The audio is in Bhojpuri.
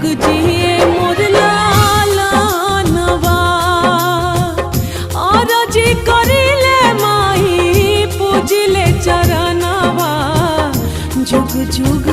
जुग जिए मोर लालनवा और जी करिले माई पूजिले चरणवा जुग जुग